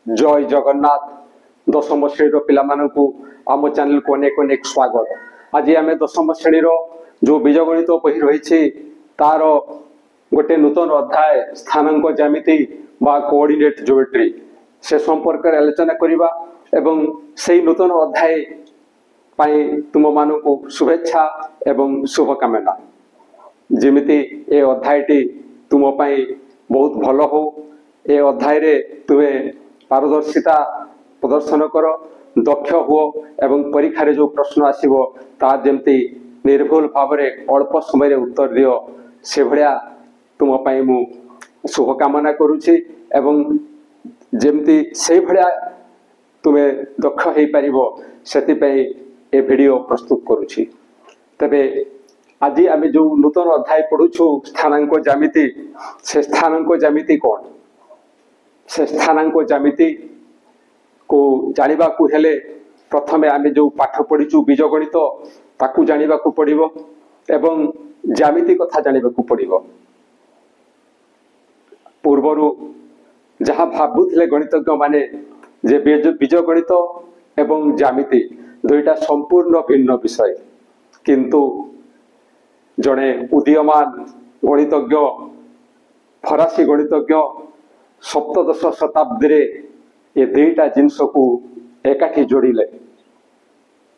जय जगन्नाथ दशम श्रेणी पिलामानंकु आम चैनल को अनेक अनेक स्वागत। आज आम दशम श्रेणी जो बीजगणित बही रही तार गोटे नूतन अध्याय स्थानांक ज्यामिति बा कोऑर्डिनेट ज्योमेट्री से संपर्क आलोचना करवा एवं से नूतन अध्याय पाई तुम मानू शुभेच्छा एवं शुभकामना। जेमिति ए अध्यायटी तुम पाई बहुत भल हो। ए अध्याय रे तुमे पारदर्शिता प्रदर्शन कर दक्ष हुओ एवं परीक्षा रे जो प्रश्न आसीबो ता जेमती निर्भुल भाव रे अल्प समय रे उत्तर दियो से भलिया तुम पाई मु शुभकामना करूछि एवं जेमती से भलिया तुमे दक्ष हेई परिबो सेति पई ए वीडियो प्रस्तुत करूछि। तबे आज आम जो नूतन अध्याय पढ़ुछु स्थानांक ज्यामिति से स्थानांक ज्यामिति कौन से स्थानांक ज्यामिति को जानिबा को हेले प्रथमे आम जो पाठ पढ़ीचु बीजगणित ताकू जानिबा को पड़िबो एवं ज्यामिति कथा जानिबा को पड़िबो। पूर्वरु जहाँ भाबुथिले गणितज्ञ माने जे बीजगणित एवं ज्यामिति दुईटा संपूर्ण भिन्न विषय, किंतु जड़े उदीयमान गणितज्ञ फरासी गणितज्ञ सप्तदश शताब्दी रे ये दुईटा जिनस को एकाठी जोड़िले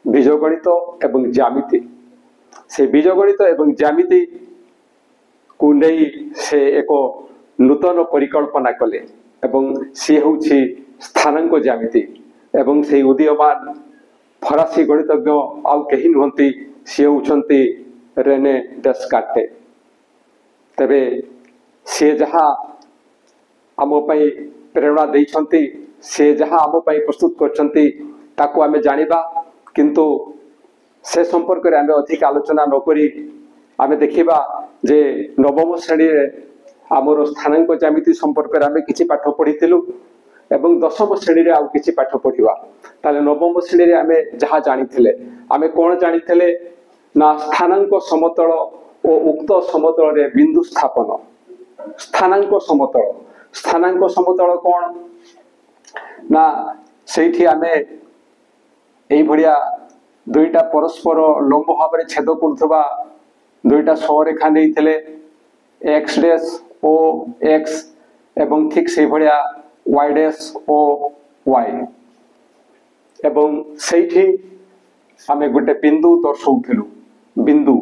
बीजगणित एवं ज्यामिति। से बीजगणित एवं ज्यामिति को नहीं से एक नूतन परिकल्पना कले एवं सी होछि स्थानांक ज्यामिति एवं से उदीयमान फरासी गणितज्ञ आउ कहीं नुहंती सी होछंती रेने डेस्कार्टे। तबे से जहाँ आम पाई प्रेरणा देइछंती से जहाँ आम पाई प्रस्तुत करछंती ताको आमे जानिबा, किंतु से संपर्क रे आमे अधिक आलोचना न करी आमे देखिबा जे नवम श्रेणी रे आमर स्थानांक ज्यामिति संपर्क रे आमे किछि पाठ पढ़िथिलु एवं दशम श्रेणी रे आउ किछि पाठ पढ़िबा। ताले नवम श्रेणी रे आमे जहाँ जानिथिले आमे कोन जानिथिले ना स्थानांक समतल और उक्त समतल रे बिंदु स्थापन। स्थानांक समतल कौन ना सेठी आमे एई भड़िया दुईटा परस्पर लंब भाव में छेद करुवा दुईटा सरेखा नहीं थे एक्स डैश ओ एक्स एवं ठीक से भड़िया वाई डैश ओ वाई एवं सेठी आमे गोटे बिंदु दर्शाउथिलु। बिंदु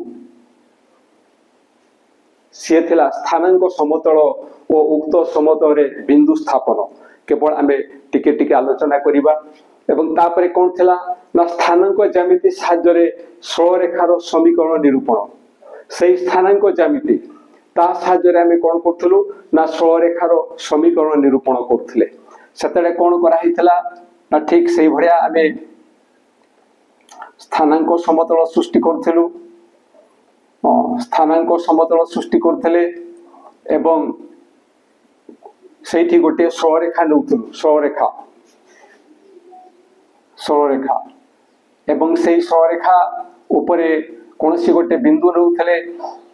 सी थिला स्थानांक समतल और उक्त समतल रे बिंदु स्थापन केवल आमे टिके टिके आलोचना करिबा एवं तापरे कोन थिला ना स्थानांक ज्यामिति साहाय्य रे सरलरेखार समीकरण निरूपण। सेही स्थानांक ज्यामिति ता साहाय्य रे आमे कोन करथलु ना सरलरेखार समीकरण निरूपण करथले। सेतले कोन करा हितला ना ठीक सेही भड़िया आमे स्थानांक समतल सृष्टि करथलु स्थानांक समतल सृष्टि करथले एवं सेठी गोटे सरलरेखा नउथलु सरलरेखा एवं सेही सरलरेखा उपरे कोनसी गोटे बिंदु नउथले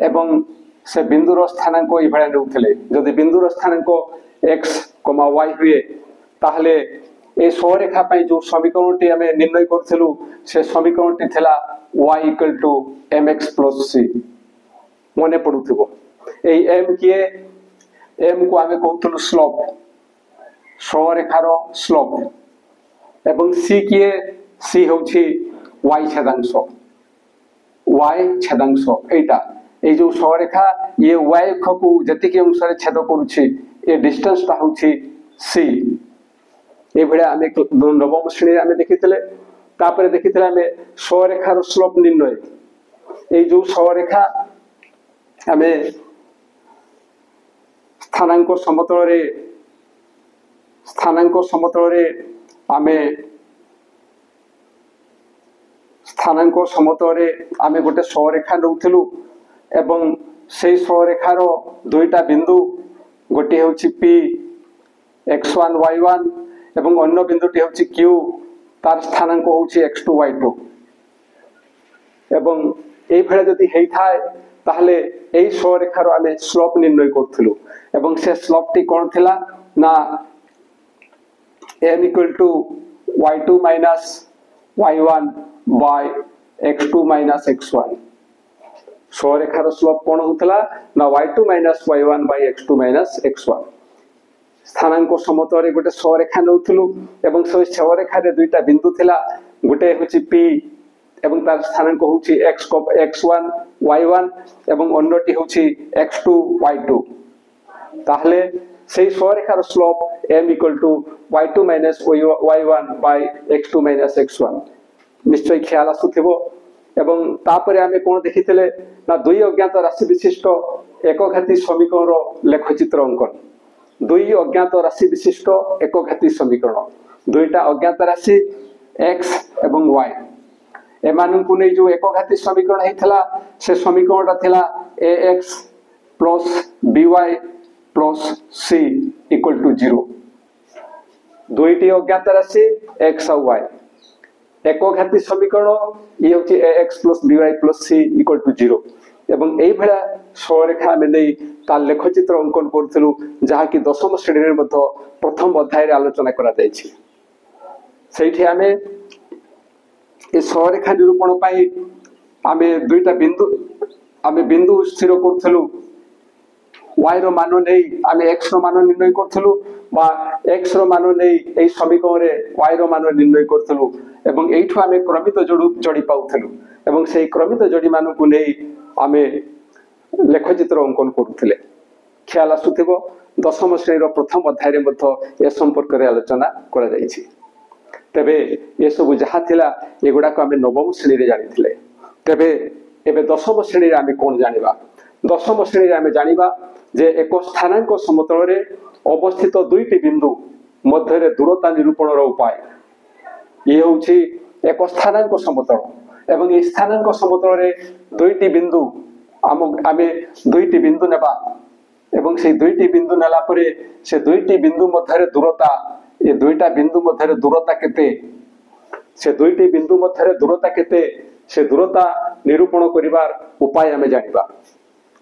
एवं से बिंदुर स्थानांक ई भळा नउथले। जदि बिंदुर स्थानांक x, y हुए ताहले ए सरलरेखा पई जो समीकरणटी आमे निर्णय करथलु से समीकरणटी थिला y = mx + c। मने पडुथिबो एई m किए m को आमे कहथलु स्लोप सरलरेखार स्लोप एवं c किए c होछि y छेदांश एटा ए जो सरलरेखा ये y अक्ष को जति के अनुसार छेद करूछि ए डिस्टेंस ता होछि c। ए भड़ा आमे नवम श्रेणी आमे देखितले तापरे देखितले आमे सरलरेखार स्लोप निर्णय। ए जो सरलरेखा आमे स्थानांक समतल रे आमे गोटे सरलरेखा नउथलु एवं से सरलरेखार दुईटा बिंदु गोटे होछि p x1 y1 एवं अन्य बिंदुटी होछि q तार स्थानांक होछि x2 y2 एवं एई भळे जदि हेई थाए ताहले एई सरलरेखार आमे स्लोप निर्णय करथलु एवं से स्लोपटी कोन थिला ना m equal to y2 minus y1 by x2 minus x1 सौरेखार स्लोप कौन होतला ना y2 minus y1 by x2 minus x1 स्थानांक समतल गोटे सौरेखा नउथलु एवं से सौरेखा रे दुईटा बिंदु थिला गोटे होची p एवं तार स्थानांक होची x1 y1 एवं अन्यटी होची x2 y2 ताहले सेही सौरेखार slope m equal to y2 minus y1 by x2 minus x1 निश्चय ख्याल आसुथिबो एवं तापरे आमे कोन देखिथिले ना दुई अज्ञात राशि विशिष्ट एकघाती समीकरण लेखचित्र अंकन दुई अज्ञात राशि विशिष्ट एकघाती समीकरण दुईटा अज्ञात राशि x एवं y एमानंकु नै जो एकघाती समीकरण हेथला से समीकरणटा थिला ax by c equal to 0 दुईटी अज्ञात राशि x और y एकघाती समीकरण ये होची ax by c equal to 0 एवं एई भला सौरेखा में नै ता लेखचित्र अंकन करथलु जहा कि दशम श्रेणी रे मध्य प्रथम अध्याय रे आलोचना करा जायछि सेठी आमे ए सौरेखा निरूपण पाई आमे दुईटा बिंदु स्थिर करथलु y रो मान नै आमे x रो मान निर्णय करथलु बा x रो मान नै एई समीकरण रे y रो मान निर्णय करथलु एवं एठु आमे क्रमित जोड़ी पाउथलु एवं सेई क्रमित जोड़ी मान को नै आमे लेखचित्र अंकन करुथिले ख्याल आसुथिबो दशम श्रेणी रो प्रथम अध्याय रे मध्य ए संपर्क रे आलोचना करा जायछि तबे ये सब जहा थिला एगुडा को आमे नवम श्रेणी रे जानिथिले तबे एबे दशम श्रेणी रे आमे कोन जानिबा दशम श्रेणी रे आमे जानिबा जे एक स्थानांक समतल रे अवस्थित दुईटी बिंदु मध्य रे दूरता निरूपण रो उपाय ये होछि एक स्थानांक समतल एवं ए स्थानांक समतल रे दुईटी बिंदु आमे दुईटी बिंदु नेबा एवं से दुईटी बिंदु नेला परे से दुईटी बिंदु मध्य रे दूरता ए दुईटा बिंदु मध्य रे दूरता केते से दुईटी बिंदु मध्य रे दूरता केते से दूरता निरूपण करिवार उपाय आमे जानिबा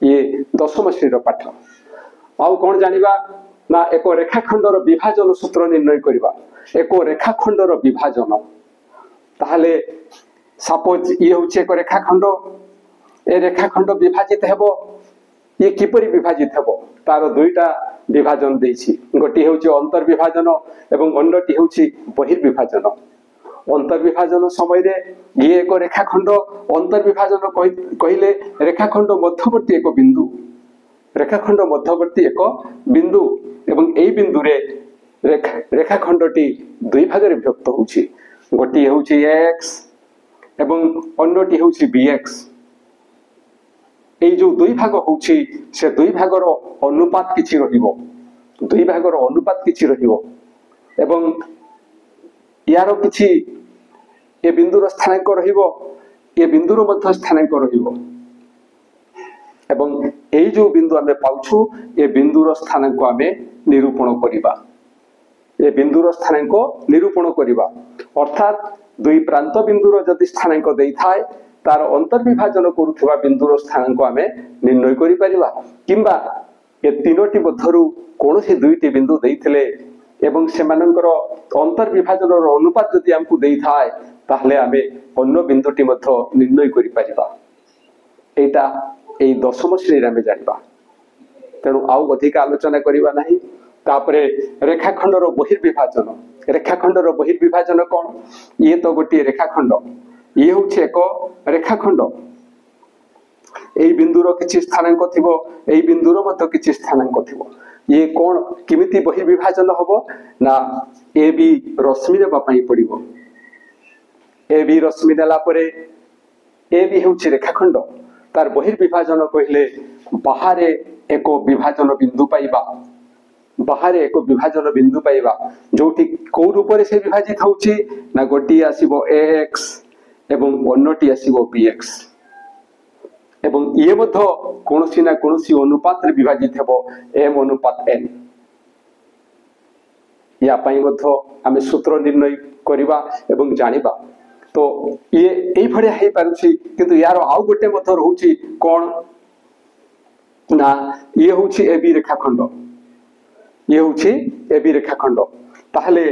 ये दशम श्रेणी रो पाठ आउ कोन जानिबा ना एक रेखाखंड रो विभाजन सूत्र निर्णय करिबा एक रेखाखंड रो विभाजन ताहले सपोज ये होचे एक रेखाखंड ए रेखाखंड विभाजित हेबो ये किपरि विभाजित हेबो तार दुईटा विभाजन देछि गोटी होची अंतर विभाजन एवं अन्यटी होची बहिर्विभाजन अंतर विभाजन समय रे ये एक रेखाखंड अंतर विभाजन कहिले रेखाखंड मध्यवर्ती एक बिंदु रेखाखंड मध्यवर्ती एक बिंदु एवं एई बिंदु रे रेखाखंडटी दुई भाग रे विभक्त होची गोटी होची x एवं अन्यटी होची bx एई जो दुई भाग होची से दुई भागर अनुपात किछि रहिबो दुई भागर अनुपात किछि रहिबो एवं यारो किछि ए बिंदुर स्थानांक रहिबो ए बिंदुर मध्य स्थानांक रहिबो एवं एई जो बिंदु आमे पाउछु ए बिंदुर स्थानांक आमे निरूपण करिबा ए बिंदुर स्थानांक निरूपण करिबा अर्थात दुई प्रांत बिंदुर जदि स्थानांक देई थाए तार अंतर्विभाजन करुवा बिंदुर स्थानांक आमे निर्णय करि परिबा किंबा ए तीनोटी मध्यरु कोनोसी दुईटी बिंदु देइथिले एवं सेमानंकर अंतर्विभाजन रो अनुपात जदि हमकु देई थाए ताहले आमे अन्य बिंदुटी मध्य निर्णय करि परिबा एटा एई दशम श्रेणी रे आमे जानिबा तेनु आउ अधिक आलोचना करिबा नाही तापरे रेखाखंड रो बहिर्विभाजन कोन ये तो गोटी रेखाखंड ये होछि एक रेखाखंड एई बिंदुर किछि स्थानांक थिबो एई बिंदुर मध्य किछि स्थानांक थिबो ये कोन किमिति बहिर्विभाजन हबो ना ए बी रश्मि देबा पई पडिबो ए बी रश्मि देला परे ए बी होछि रेखाखंड तार बहिर्विभाजन कहिले बाहरे एक विभाजन बिंदु पाइबा बाहरे एक विभाजन बिंदु पाइबा जोठी को रूप रे से विभाजित होछि ना गोटी आसीबो ax एवं अन्यटी आसीबो bx एवं ये मध्य कोनोसी ना कोनोसी अनुपात रे विभाजित हेबो m अनुपात n या पई मध्य आमे सूत्र निर्णय करिबा एवं जानिबा तो ये एई भड़िया हे पारुछि किंतु यार आउ गोटे मध्य रहउछि कोन ना ये होछि ab रेखाखंड ये होछि ab रेखाखंड ताहले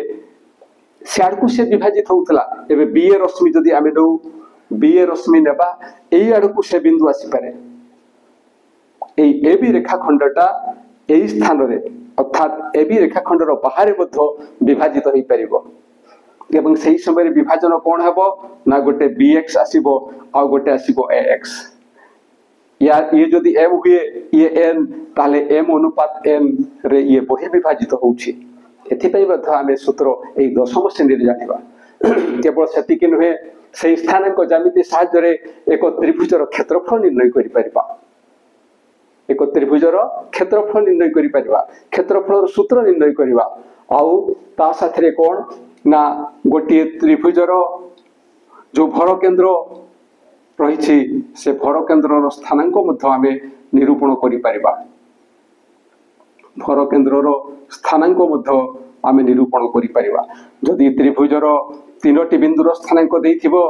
सियाड़कू से विभाजित होउतला एबे बीए रश्मि जदि आमे दउ बीए रश्मि नेबा एई आड़कू से बिंदु आसी पारे एई এবি रेखाखंडटा एई स्थान रे अर्थात এবি रेखाखंडर बाहर मध्य विभाजित होई परिबो एवं सही समय विभाजन कोन हेबो ना गोटे bx आसीबो आ गोटे आसीबो ax या ये जदि m हुए ये n ताले m अनुपात n रे ये बहि विभाजित होउछि एथिपई बध आमे सूत्र एई दशम श्रेणी रे जानिबा केवल सेतिके नुहे सेई स्थानांक ज्यामिति सहाय्य रे एक त्रिभुजर क्षेत्रफल निर्णय करि परिबा एक त्रिभुजर क्षेत्रफल निर्णय करि परिबा क्षेत्रफल सूत्र निर्णय करिबा आउ ता साथरे कोन ना गोटे त्रिभुजर जो भर केंद्र रही से भर केंद्र स्थानांक मध्य आमे निरूपण करि परिबा भर केंद्र स्थानांक मध्य आमे निरूपण करि परिबा जदि त्रिभुजर तीनोटी बिंदुर स्थानांक देइथिबो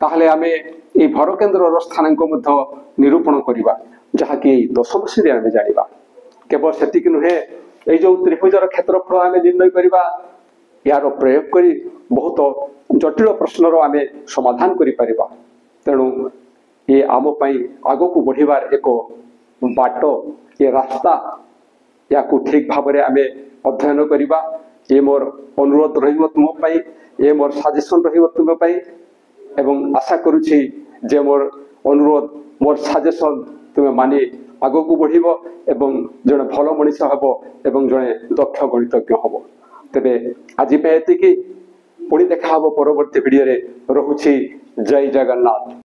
ताहले आमे ए भर केंद्र स्थानांक मध्य निरूपण करिबा जहा कि दशम श्रेणी आमे जानिबा केवल सेतिक नुहे ए जो त्रिभुजर क्षेत्रफल आमे निर्णय करिबा यार प्रयोग करी बहुत जटिल प्रश्नर आमे समाधान करि परिबा तेणु ये आम पई आगो को बढ़िबार एक बाट ये रास्ता या को ठीक भाव रे आमे अध्ययन करिबा ये मोर अनुरोध रहिबो तुम पई ये मोर सजेशन रहिबो तुम पई एवं आशा करूछि जे मोर अनुरोध मोर सजेशन तुम माने आगो को बढ़िबो एवं जने भलो मनिष हबो एवं जने दक्ष गणितज्ञ हबो तबे आज पे एतिकी पुणी देखा हबो परवर्ती वीडियो रे रहुछि जय जगन्नाथ।